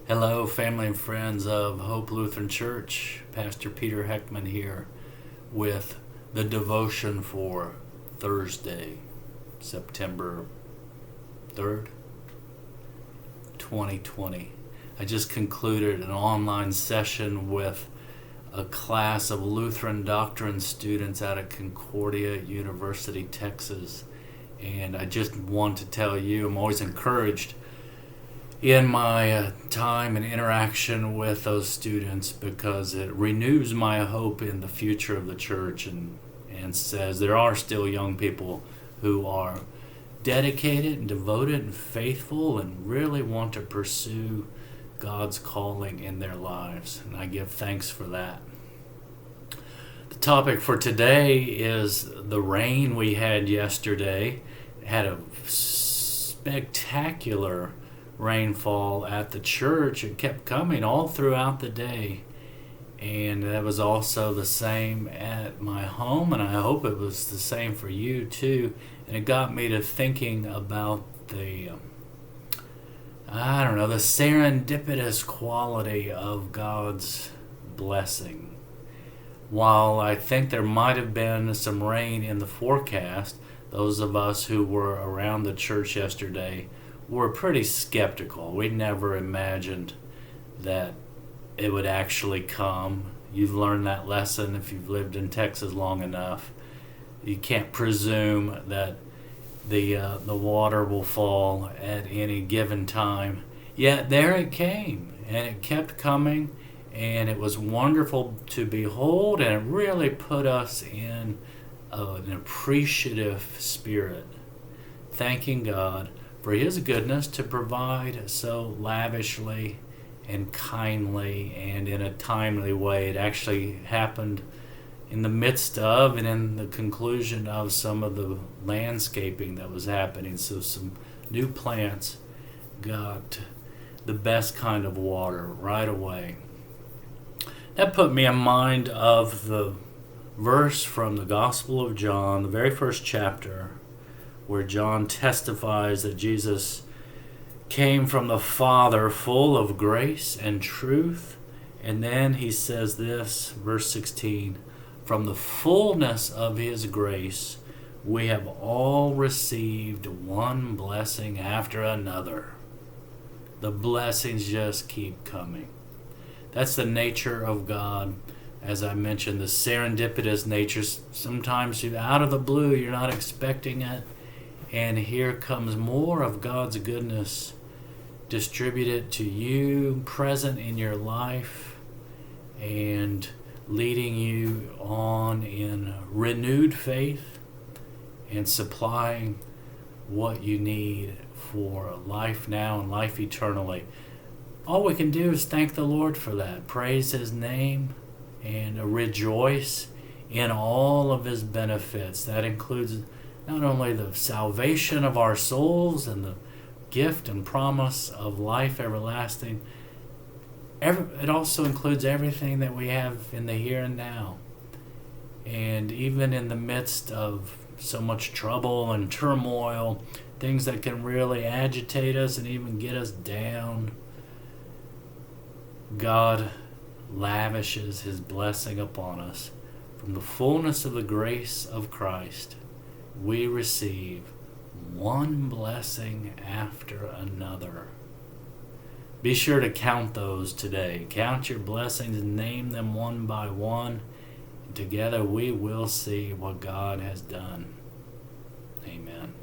Hello, family and friends of Hope Lutheran Church. Pastor Peter Heckman here with the devotion for Thursday, September 3rd, 2020. I just concluded an online session with a class of Lutheran doctrine students out of Concordia University, Texas. And I just want to tell you, I'm always encouraged in my time and interaction with those students because it renews my hope in the future of the church and says there are still young people who are dedicated and devoted and faithful and really want to pursue God's calling in their lives. And I give thanks for that. The topic for today is the rain we had yesterday. It had a spectacular rainfall at the church. It kept coming all throughout the day, and that was also the same at my home, and I hope it was the same for you too. And it got me to thinking about the serendipitous quality of God's blessing. While I think there might have been some rain in the forecast, those of us who were around the church yesterday were pretty skeptical. We never imagined that it would actually come. You've learned that lesson if you've lived in Texas long enough. You can't presume that the water will fall at any given time. Yet there it came, and it kept coming, and it was wonderful to behold, and it really put us in an appreciative spirit, thanking God for His goodness to provide so lavishly and kindly and in a timely way. It actually happened in the midst of and in the conclusion of some of the landscaping that was happening. So some new plants got the best kind of water right away. That put me in mind of the verse from the Gospel of John, the very first chapter, where John testifies that Jesus came from the Father full of grace and truth. And then he says this, verse 16, from the fullness of His grace we have all received one blessing after another. The blessings just keep coming. That's the nature of God. As I mentioned, the serendipitous nature. Sometimes out of the blue, you're not expecting it. And here comes more of God's goodness distributed to you, present in your life, and leading you on in renewed faith and supplying what you need for life now and life eternally. All we can do is thank the Lord for that, praise His name, and rejoice in all of His benefits. That includes not only the salvation of our souls and the gift and promise of life everlasting, it also includes everything that we have in the here and now. And even in the midst of so much trouble and turmoil, things that can really agitate us and even get us down, God lavishes His blessing upon us. From the fullness of the grace of Christ, we receive one blessing after another. Be sure to count those today. Count your blessings and name them one by one. And together we will see what God has done. Amen.